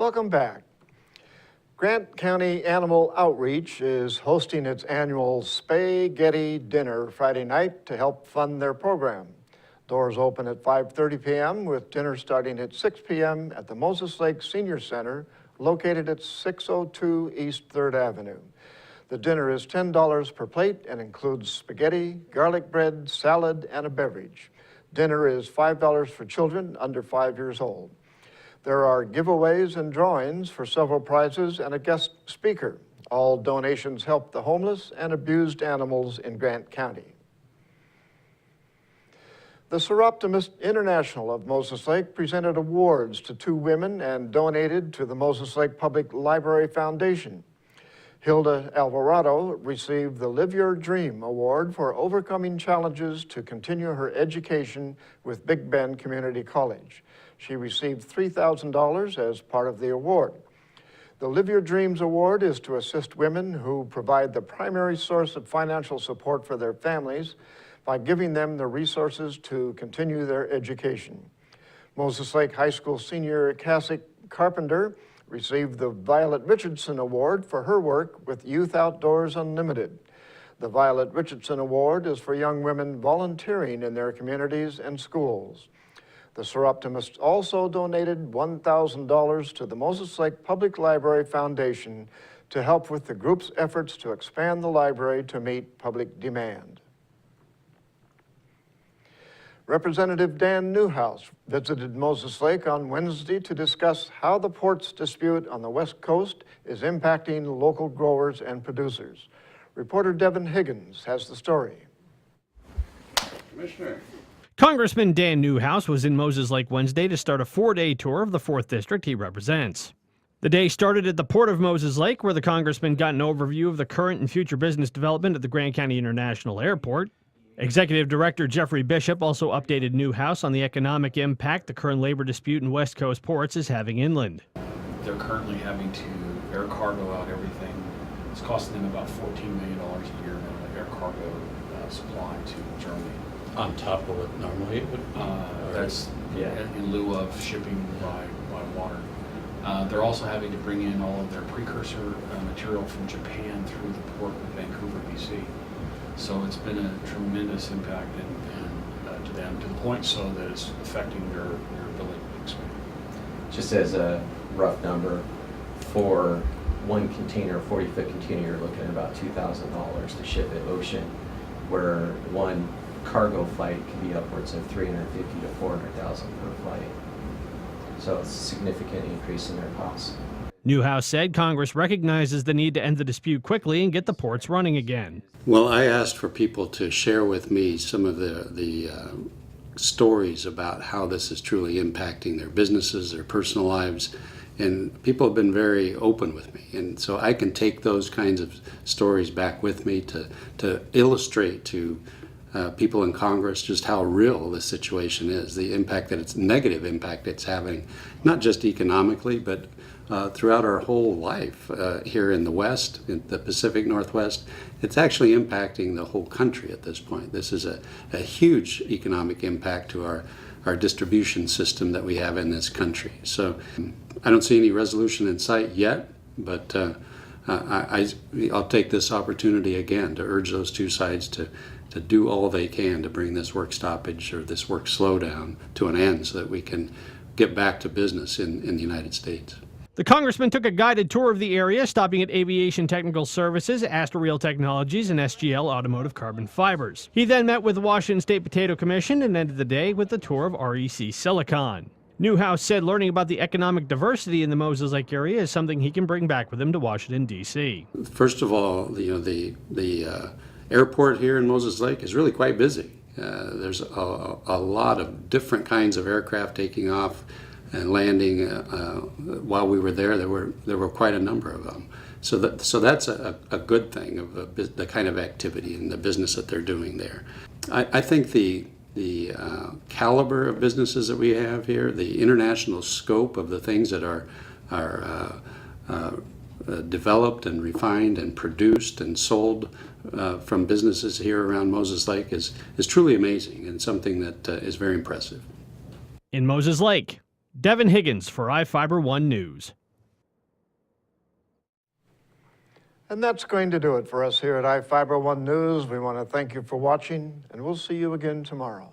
Welcome back. Grant County Animal Outreach is hosting its annual Spaghetti Dinner Friday night to help fund their program. Doors open at 5:30 p.m. with dinner starting at 6 p.m. at the Moses Lake Senior Center, located at 602 East 3rd Avenue. The dinner is $10 per plate and includes spaghetti, garlic bread, salad, and a beverage. Dinner is $5 for children under 5 years old. There are giveaways and drawings for several prizes and a guest speaker. All donations help the homeless and abused animals in Grant County. The Seroptimist International of Moses Lake presented awards to 2 women and donated to the Moses Lake Public Library Foundation. Hilda Alvarado received the Live Your Dream Award for overcoming challenges to continue her education with Big Bend Community College. She received $3,000 as part of the award. The Live Your Dreams Award is to assist women who provide the primary source of financial support for their families by giving them the resources to continue their education. Moses Lake High School senior Cassie Carpenter received the Violet Richardson Award for her work with Youth Outdoors Unlimited. The Violet Richardson Award is for young women volunteering in their communities and schools. The Seroptimists also donated $1,000 to the Moses Lake Public Library Foundation to help with the group's efforts to expand the library to meet public demand. Representative Dan Newhouse visited Moses Lake on Wednesday to discuss how the ports dispute on the West Coast is impacting local growers and producers. Reporter Devin Higgins has the story. Commissioner. Congressman Dan Newhouse was in Moses Lake Wednesday to start a 4-day tour of the 4th District he represents. The day started at the Port of Moses Lake, where the congressman got an overview of the current and future business development at the Grant County International Airport. Executive Director Jeffrey Bishop also updated Newhouse on the economic impact the current labor dispute in West Coast ports is having inland. They're currently having to air cargo out everything. It's costing them about $14 million a year in air cargo supply to Germany. On top of what normally it would be? That's in lieu of shipping by water. They're also having to bring in all of their precursor material from Japan through the port of Vancouver, BC. So it's been a tremendous impact to them, to the point so that it's affecting their ability to expand. Just as a rough number, for one container, 40-foot container, you're looking at about $2,000 to ship it ocean, where one cargo flight can be upwards of $350,000 to $400,000 per flight. So it's a significant increase in their costs. Newhouse said Congress recognizes the need to end the dispute quickly and get the ports running again. Well, I asked for people to share with me some of the stories about how this is truly impacting their businesses, their personal lives, and people have been very open with me. And so I can take those kinds of stories back with me to illustrate to people in Congress just how real this situation is, the impact that it's negative impact it's having, not just economically, but throughout our whole life here in the West, in the Pacific Northwest. It's actually impacting the whole country at this point. This is a huge economic impact to our distribution system that we have in this country. So I don't see any resolution in sight yet, but I'll take this opportunity again to urge those two sides to do all they can to bring this work stoppage or this work slowdown to an end so that we can get back to business in the United States. The congressman took a guided tour of the area, stopping at Aviation Technical Services, Astra Technologies, and SGL Automotive Carbon Fibers. He then met with the Washington State Potato Commission and ended the day with the tour of REC Silicon. Newhouse said learning about the economic diversity in the Moses Lake area is something he can bring back with him to Washington, D.C. First of all, the airport here in Moses Lake is really quite busy. There's a lot of different kinds of aircraft taking off and landing. While we were there, there were quite a number of them. So that's a good thing of the kind of activity and the business that they're doing there. I think the caliber of businesses that we have here, the international scope of the things that are developed and refined and produced and sold from businesses here around Moses Lake is truly amazing and something that is very impressive. In Moses Lake, Devin Higgins for iFIBER 1 News. And that's going to do it for us here at iFIBER One News. We want to thank you for watching, and we'll see you again tomorrow.